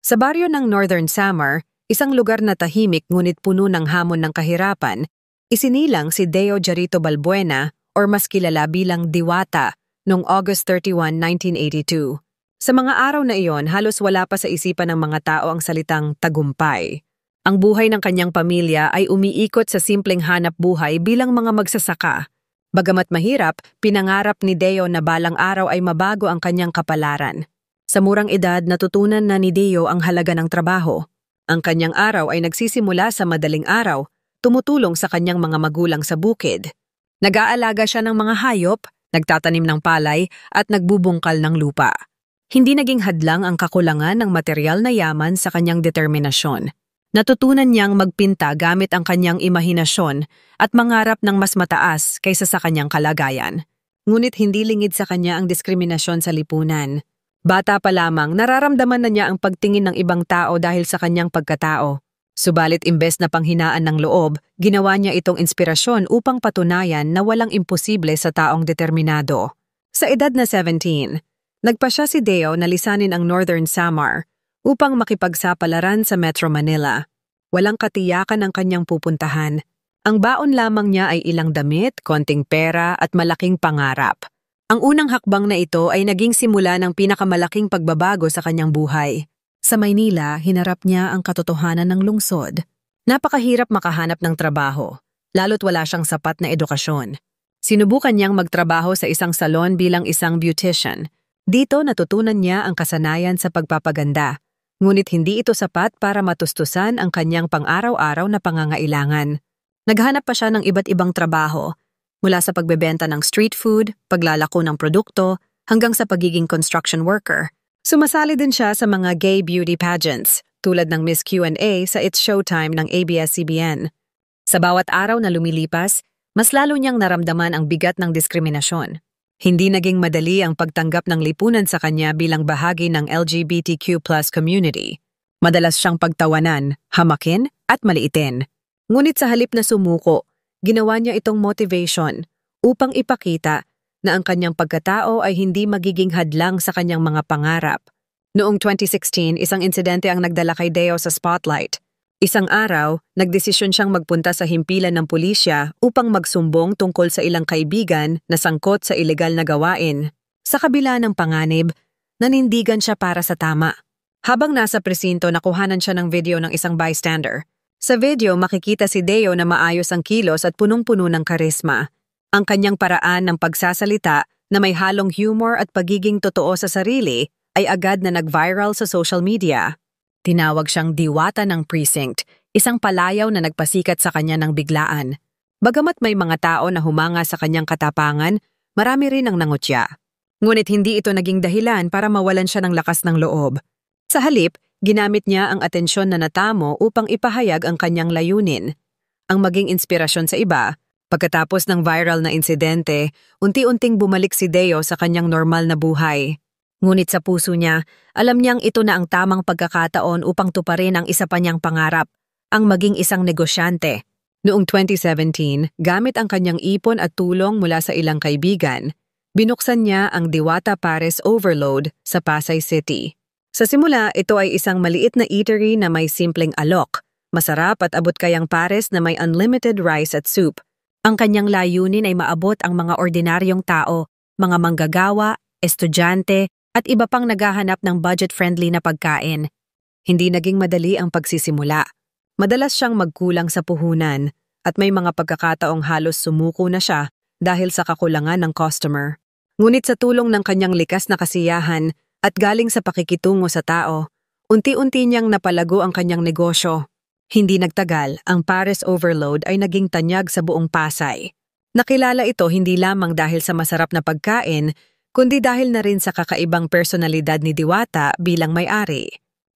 Sa baryo ng Northern Samar, isang lugar na tahimik ngunit puno ng hamon ng kahirapan, isinilang si Deo Jarito Balbuena or mas kilala bilang Diwata noong August 31, 1982. Sa mga araw na iyon, halos wala pa sa isipan ng mga tao ang salitang tagumpay. Ang buhay ng kanyang pamilya ay umiikot sa simpleng hanap buhay bilang mga magsasaka. Bagamat mahirap, pinangarap ni Deo na balang araw ay mabago ang kanyang kapalaran. Sa murang edad, natutunan na ni Deo ang halaga ng trabaho. Ang kanyang araw ay nagsisimula sa madaling araw, tumutulong sa kanyang mga magulang sa bukid. Nag-aalaga siya ng mga hayop, nagtatanim ng palay, at nagbubungkal ng lupa. Hindi naging hadlang ang kakulangan ng material na yaman sa kanyang determinasyon. Natutunan niyang magpinta gamit ang kanyang imahinasyon at mangarap ng mas mataas kaysa sa kanyang kalagayan. Ngunit hindi lingid sa kanya ang diskriminasyon sa lipunan. Bata pa lamang, nararamdaman na niya ang pagtingin ng ibang tao dahil sa kanyang pagkatao. Subalit imbes na panghinaan ng loob, ginawa niya itong inspirasyon upang patunayan na walang imposible sa taong determinado. Sa edad na 17, nagpasya si Deo na lisanin ang Northern Samar upang makipagsapalaran sa Metro Manila. Walang katiyakan ang kanyang pupuntahan. Ang baon lamang niya ay ilang damit, konting pera at malaking pangarap. Ang unang hakbang na ito ay naging simula ng pinakamalaking pagbabago sa kanyang buhay. Sa Maynila, hinarap niya ang katotohanan ng lungsod. Napakahirap makahanap ng trabaho, lalo't wala siyang sapat na edukasyon. Sinubukan niyang magtrabaho sa isang salon bilang isang beautician. Dito natutunan niya ang kasanayan sa pagpapaganda. Ngunit hindi ito sapat para matustusan ang kanyang pang-araw-araw na pangangailangan. Naghanap pa siya ng iba't ibang trabaho, mula sa pagbebenta ng street food, paglalako ng produkto, hanggang sa pagiging construction worker. Sumasali din siya sa mga gay beauty pageants, tulad ng Miss Q&A sa It's Showtime ng ABS-CBN. Sa bawat araw na lumilipas, mas lalo niyang naramdaman ang bigat ng diskriminasyon. Hindi naging madali ang pagtanggap ng lipunan sa kanya bilang bahagi ng LGBTQ+ community. Madalas siyang pagtawanan, hamakin, at maliitin. Ngunit sa halip na sumuko, ginawa niya itong motivation upang ipakita na ang kanyang pagkatao ay hindi magiging hadlang sa kanyang mga pangarap. Noong 2016, isang insidente ang nagdala kay Deo sa spotlight. Isang araw, nagdesisyon siyang magpunta sa himpilan ng pulisya upang magsumbong tungkol sa ilang kaibigan na sangkot sa ilegal na gawain. Sa kabila ng panganib, nanindigan siya para sa tama. Habang nasa presinto, nakuhanan siya ng video ng isang bystander. Sa video, makikita si Deo na maayos ang kilos at punong-puno ng karisma. Ang kanyang paraan ng pagsasalita na may halong humor at pagiging totoo sa sarili ay agad na nag-viral sa social media. Tinawag siyang Diwata ng Precinct, isang palayaw na nagpasikat sa kanya ng biglaan. Bagamat may mga tao na humanga sa kanyang katapangan, marami rin ang nangutya. Ngunit hindi ito naging dahilan para mawalan siya ng lakas ng loob. Sa halip, ginamit niya ang atensyon na natamo upang ipahayag ang kanyang layunin. Ang maging inspirasyon sa iba, pagkatapos ng viral na insidente, unti-unting bumalik si Deo sa kanyang normal na buhay. Ngunit sa puso niya, alam niyang ito na ang tamang pagkakataon upang tuparin ang isa pa niyang pangarap, ang maging isang negosyante. Noong 2017, gamit ang kanyang ipon at tulong mula sa ilang kaibigan, binuksan niya ang Diwata Pares Overload sa Pasay City. Sa simula, ito ay isang maliit na eatery na may simpleng alok, masarap at abot-kayang pares na may unlimited rice at soup. Ang kanyang layunin ay maabot ang mga ordinaryong tao, mga manggagawa, estudyante, at iba pang naghahanap ng budget-friendly na pagkain. Hindi naging madali ang pagsisimula. Madalas siyang magkulang sa puhunan at may mga pagkakataong halos sumuko na siya dahil sa kakulangan ng customer. Ngunit sa tulong ng kanyang likas na kasiyahan at galing sa pakikitungo sa tao, unti-unti niyang napalago ang kanyang negosyo. Hindi nagtagal, ang Pares Overload ay naging tanyag sa buong Pasay. Nakilala ito hindi lamang dahil sa masarap na pagkain, kundi dahil na rin sa kakaibang personalidad ni Diwata bilang may-ari.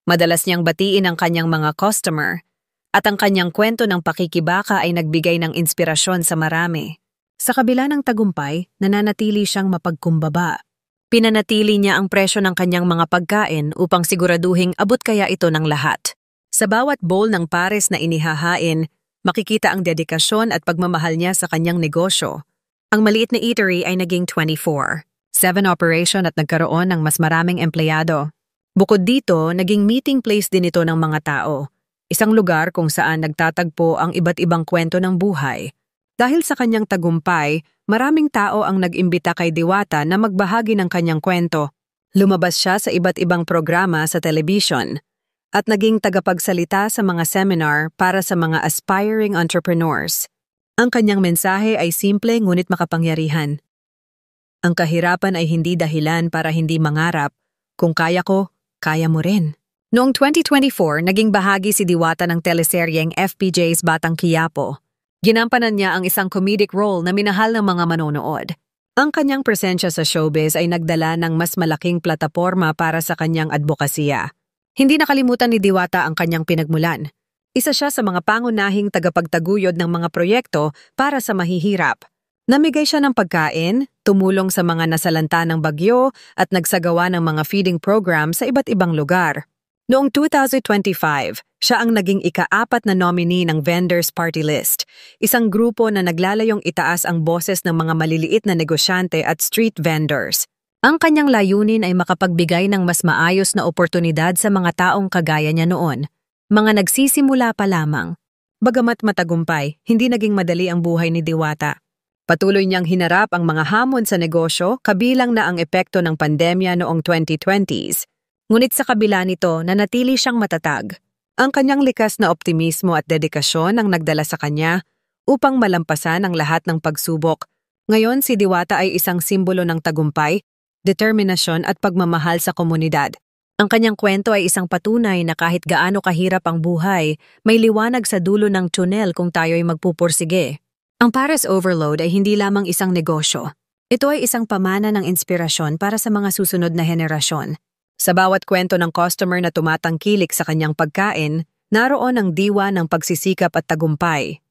Madalas niyang batiin ang kanyang mga customer, at ang kanyang kwento ng pakikibaka ay nagbigay ng inspirasyon sa marami. Sa kabila ng tagumpay, nananatili siyang mapagkumbaba. Pinanatili niya ang presyo ng kanyang mga pagkain upang siguraduhing abot kaya ito ng lahat. Sa bawat bowl ng pares na inihahain, makikita ang dedikasyon at pagmamahal niya sa kanyang negosyo. Ang maliit na eatery ay naging 24/7 operation at nagkaroon ng mas maraming empleyado. Bukod dito, naging meeting place din ito ng mga tao. Isang lugar kung saan nagtatagpo ang iba't ibang kwento ng buhay. Dahil sa kanyang tagumpay, maraming tao ang nag-imbita kay Diwata na magbahagi ng kanyang kwento. Lumabas siya sa iba't ibang programa sa television at naging tagapagsalita sa mga seminar para sa mga aspiring entrepreneurs. Ang kanyang mensahe ay simple ngunit makapangyarihan. Ang kahirapan ay hindi dahilan para hindi mangarap. Kung kaya ko, kaya mo rin. Noong 2024, naging bahagi si Diwata ng teleseryeng FPJ's Batang Quiapo. Ginampanan niya ang isang comedic role na minahal ng mga manonood. Ang kanyang presensya sa showbiz ay nagdala ng mas malaking plataporma para sa kanyang advokasya. Hindi nakalimutan ni Diwata ang kanyang pinagmulan. Isa siya sa mga pangunahing tagapagtaguyod ng mga proyekto para sa mahihirap. Namigay siya ng pagkain, tumulong sa mga nasalanta ng bagyo at nagsagawa ng mga feeding program sa iba't ibang lugar. Noong 2025, siya ang naging ika-4 na nominee ng Vendors Party List, isang grupo na naglalayong itaas ang boses ng mga maliliit na negosyante at street vendors. Ang kanyang layunin ay makapagbigay ng mas maayos na oportunidad sa mga taong kagaya niya noon, mga nagsisimula pa lamang. Bagamat matagumpay, hindi naging madali ang buhay ni Diwata. Patuloy niyang hinarap ang mga hamon sa negosyo kabilang na ang epekto ng pandemya noong 2020s. Ngunit sa kabila nito, nanatili siyang matatag. Ang kanyang likas na optimismo at dedikasyon ang nagdala sa kanya upang malampasan ang lahat ng pagsubok. Ngayon si Diwata ay isang simbolo ng tagumpay, determinasyon at pagmamahal sa komunidad. Ang kanyang kwento ay isang patunay na kahit gaano kahirap ang buhay, may liwanag sa dulo ng tunnel kung tayo'y magpupursige. Ang Pares Overload ay hindi lamang isang negosyo. Ito ay isang pamana ng inspirasyon para sa mga susunod na henerasyon. Sa bawat kwento ng customer na tumatangkilik sa kanyang pagkain, naroon ang diwa ng pagsisikap at tagumpay.